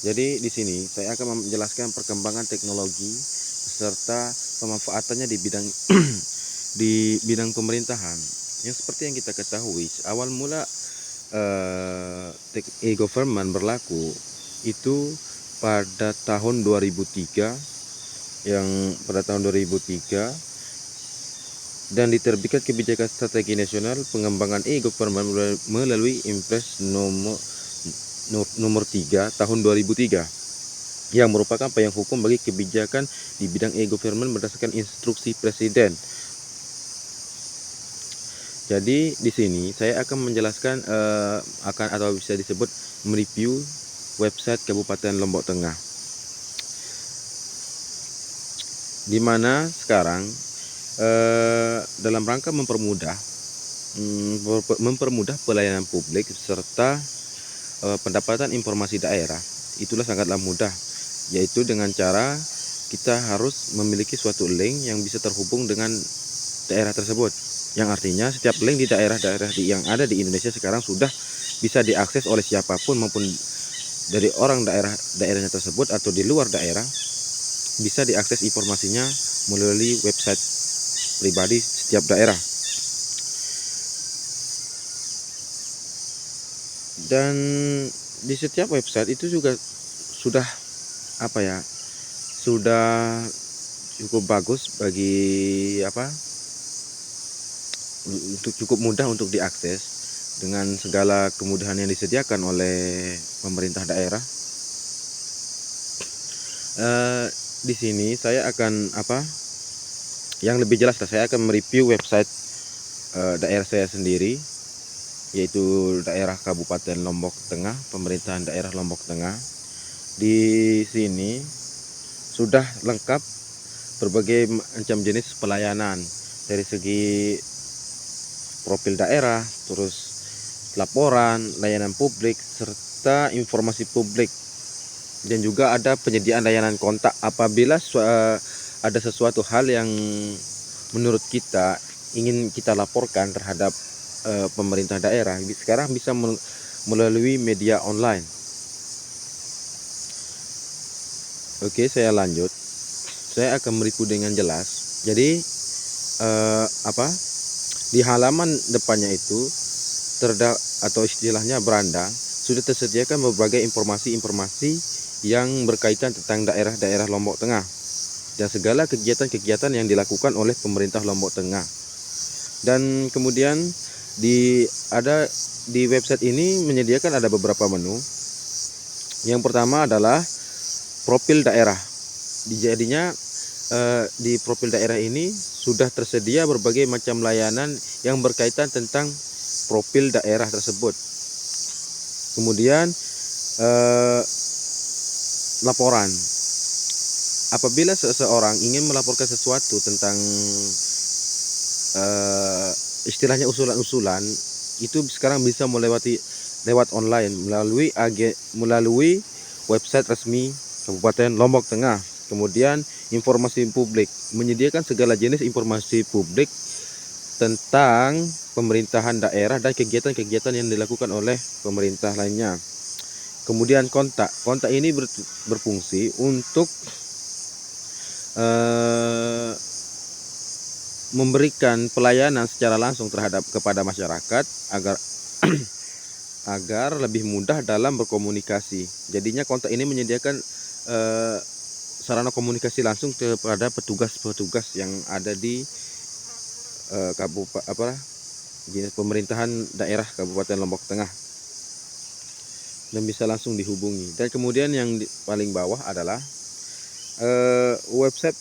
Jadi di sini saya akan menjelaskan perkembangan teknologi serta pemanfaatannya di bidang di bidang pemerintahan. Yang seperti yang kita ketahui, awal mula e-government berlaku itu pada tahun 2003, yang pada tahun 2003, dan diterbitkan kebijakan strategi nasional pengembangan e-government melalui Impres nomor 3 tahun 2003, yang merupakan payung hukum bagi kebijakan di bidang e-government berdasarkan instruksi presiden. Jadi di sini saya akan menjelaskan akan, atau bisa disebut mereview website Kabupaten Lombok Tengah, di mana sekarang dalam rangka mempermudah pelayanan publik serta pendapatan informasi daerah, itulah sangatlah mudah, yaitu dengan cara kita harus memiliki suatu link yang bisa terhubung dengan daerah tersebut, yang artinya setiap link di daerah-daerah yang ada di Indonesia sekarang sudah bisa diakses oleh siapapun, maupun dari orang daerahnya tersebut atau di luar daerah, bisa diakses informasinya melalui website pribadi setiap daerah. Dan di setiap website itu juga sudah sudah cukup bagus bagi untuk cukup mudah untuk diakses dengan segala kemudahan yang disediakan oleh pemerintah daerah. Di sini saya akan yang lebih jelas, saya akan mereview website daerah saya sendiri, yaitu daerah Kabupaten Lombok Tengah, pemerintahan daerah Lombok Tengah. Di sini sudah lengkap berbagai macam jenis pelayanan, dari segi profil daerah, terus laporan, layanan publik, serta informasi publik. Dan juga ada penyediaan layanan kontak apabila ada sesuatu hal yang menurut kita ingin kita laporkan terhadap pemerintah daerah. Sekarang bisa melalui media online. Oke, saya lanjut. Saya akan mereview dengan jelas. Jadi di halaman depannya itu atau istilahnya beranda, sudah tersediakan berbagai informasi-informasi yang berkaitan tentang daerah-daerah Lombok Tengah dan segala kegiatan-kegiatan yang dilakukan oleh pemerintah Lombok Tengah. Dan kemudian di website ini menyediakan ada beberapa menu. Yang pertama adalah profil daerah. Jadinya di profil daerah ini sudah tersedia berbagai macam layanan yang berkaitan tentang profil daerah tersebut. Kemudian laporan. Apabila seseorang ingin melaporkan sesuatu tentang istilahnya usulan-usulan, itu sekarang bisa lewat online melalui website resmi Kabupaten Lombok Tengah. Kemudian informasi publik, menyediakan segala jenis informasi publik tentang pemerintahan daerah dan kegiatan-kegiatan yang dilakukan oleh pemerintah lainnya. Kemudian kontak ini berfungsi untuk memberikan pelayanan secara langsung kepada masyarakat agar agar lebih mudah dalam berkomunikasi. Jadinya kontak ini menyediakan sarana komunikasi langsung kepada petugas-petugas yang ada di pemerintahan daerah Kabupaten Lombok Tengah, dan bisa langsung dihubungi. Dan kemudian yang paling bawah adalah website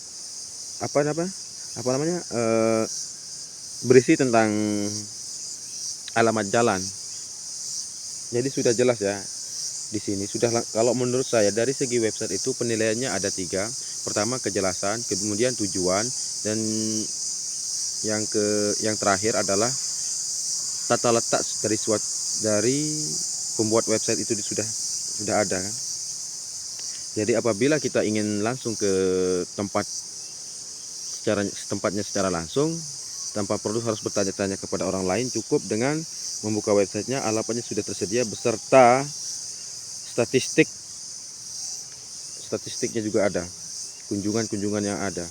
berisi tentang alamat jalan. Jadi sudah jelas ya di sini. Kalau menurut saya dari segi website itu penilaiannya ada 3. Pertama kejelasan, kemudian tujuan, dan yang terakhir adalah tata letak dari pembuat website itu sudah ada kan. Jadi apabila kita ingin langsung ke tempatnya secara langsung, tanpa perlu harus bertanya-tanya kepada orang lain, cukup dengan membuka websitenya, alamatnya sudah tersedia beserta statistik statistiknya juga ada, kunjungan-kunjungan yang ada.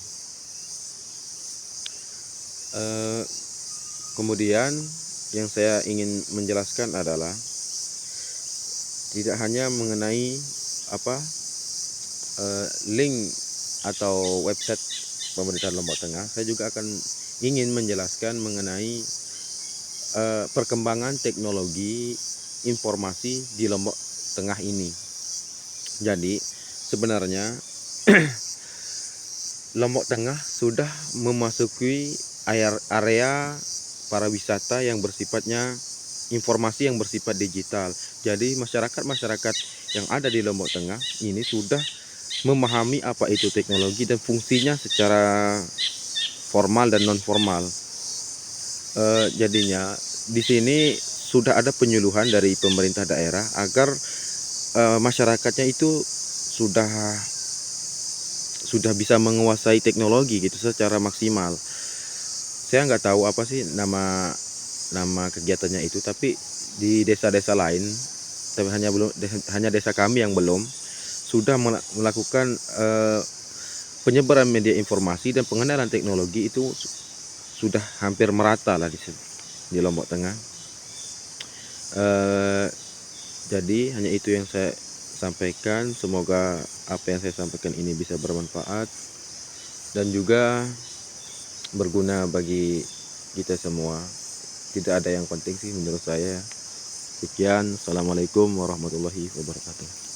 Kemudian yang saya ingin menjelaskan adalah tidak hanya mengenai link atau website pemerintahan Lombok Tengah, saya juga akan ingin menjelaskan mengenai perkembangan teknologi informasi di Lombok Tengah ini. Jadi sebenarnya Lombok Tengah sudah memasuki area pariwisata yang bersifatnya informasi yang bersifat digital. Jadi masyarakat yang ada di Lombok Tengah ini sudah memahami apa itu teknologi dan fungsinya secara formal dan non formal. Jadinya di sini sudah ada penyuluhan dari pemerintah daerah agar masyarakatnya itu sudah bisa menguasai teknologi gitu secara maksimal. Saya nggak tahu apa sih nama kegiatannya itu, tapi di desa-desa lain, tapi hanya desa kami yang belum sudah melakukan penyebaran media informasi dan pengenalan teknologi itu sudah hampir merata lah di Lombok Tengah. Jadi hanya itu yang saya sampaikan. Semoga apa yang saya sampaikan ini bisa bermanfaat dan juga berguna bagi kita semua. Tidak ada yang penting sih menurut saya. Sekian, assalamualaikum warahmatullahi wabarakatuh.